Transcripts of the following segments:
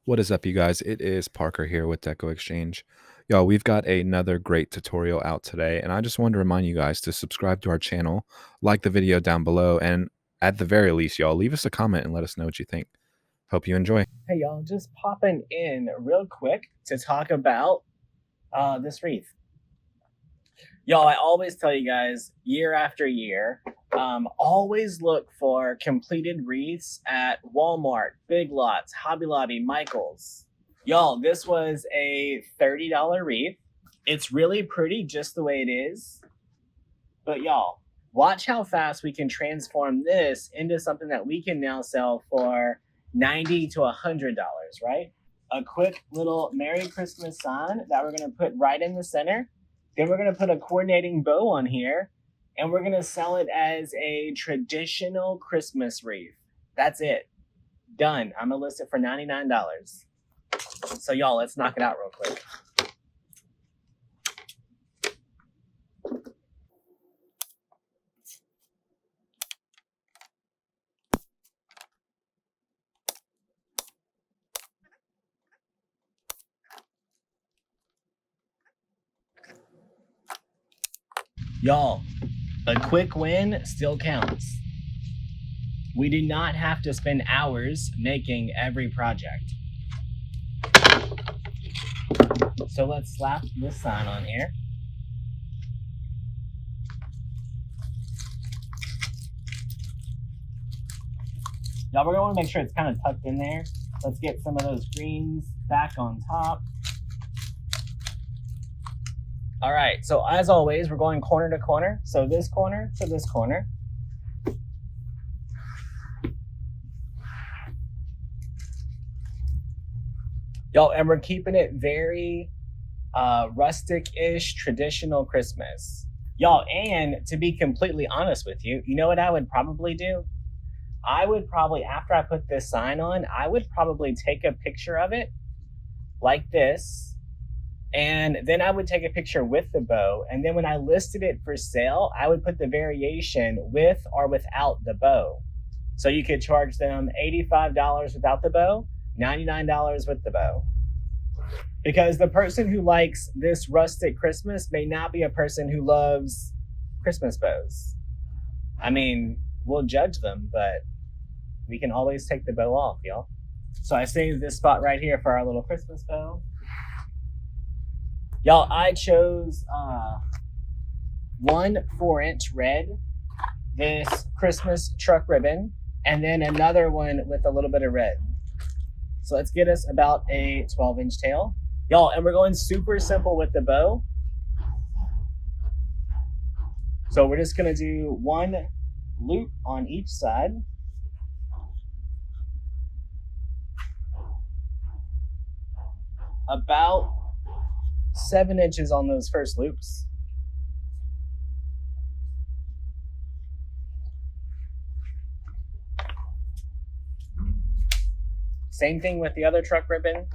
What is up, you guys? It is Parker here with DecoExchange. Y'all, we've got another great tutorial out today, and I just wanted to remind you guys to subscribe to our channel, like the video down below, and at the very least, y'all, leave us a comment and let us know what you think. Hope you enjoy. Hey y'all, just popping in real quick to talk about this wreath. Y'all, I always tell you guys year after year, always look for completed wreaths at Walmart, Big Lots, Hobby Lobby, Michael's. Y'all, this was a $30 wreath. It's really pretty just the way it is. But y'all, watch how fast we can transform this into something that we can now sell for $90 to $100, right? A quick little Merry Christmas sign that we're gonna put right in the center. Then we're gonna put a coordinating bow on here, and we're gonna sell it as a traditional Christmas wreath. That's it. Done. I'm gonna list it for $99. So y'all, let's knock it out real quick. Y'all, a quick win still counts. We do not have to spend hours making every project. So let's slap this sign on here. Y'all, we're gonna wanna make sure it's kind of tucked in there. Let's get some of those greens back on top. All right, so as always, we're going corner to corner. So this corner to this corner. Y'all, and we're keeping it very rustic-ish, traditional Christmas. Y'all, and to be completely honest with you, you know what I would probably do? I would probably, after I put this sign on, I would probably take a picture of it like this. And then I would take a picture with the bow. And then when I listed it for sale, I would put the variation with or without the bow. So you could charge them $85 without the bow, $99 with the bow. Because the person who likes this rustic Christmas may not be a person who loves Christmas bows. I mean, we'll judge them, but we can always take the bow off, y'all. So I saved this spot right here for our little Christmas bow. Y'all, I chose 1 4-inch red, this Christmas truck ribbon, and then another one with a little bit of red. So let's get us about a 12-inch tail. Y'all, and we're going super simple with the bow. So we're just gonna do 1 loop on each side. About 7 inches on those first loops. Same thing with the other truck ribbon.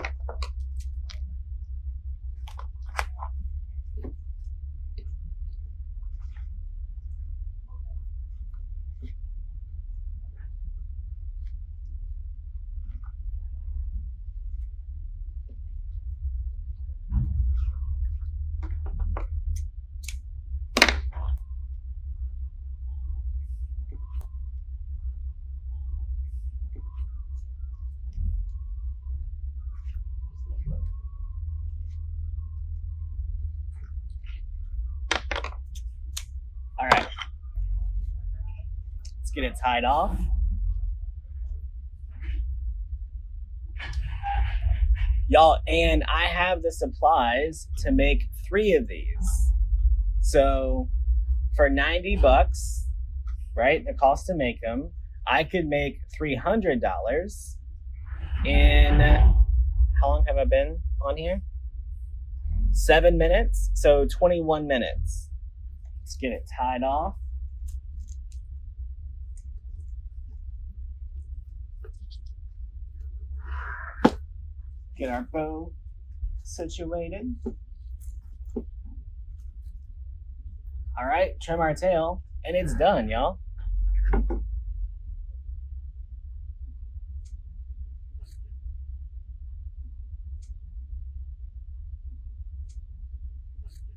All right, let's get it tied off. Y'all, and I have the supplies to make 3 of these. So for 90 bucks, right, the cost to make them, I could make $300 in, how long have I been on here? 7 minutes, so 21 minutes. Let's get it tied off. Get our bow situated. All right, trim our tail, and it's done, y'all.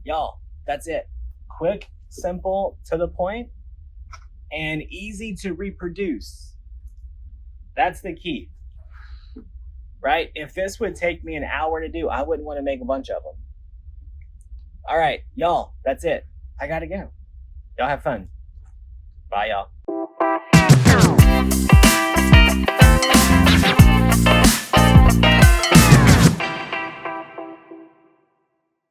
Y'all, that's it. Quick, simple, to the point, and easy to reproduce. That's the key, right? If this would take me an hour to do, I wouldn't want to make a bunch of them. All right, y'all, that's it. I got to go. Y'all have fun. Bye, y'all.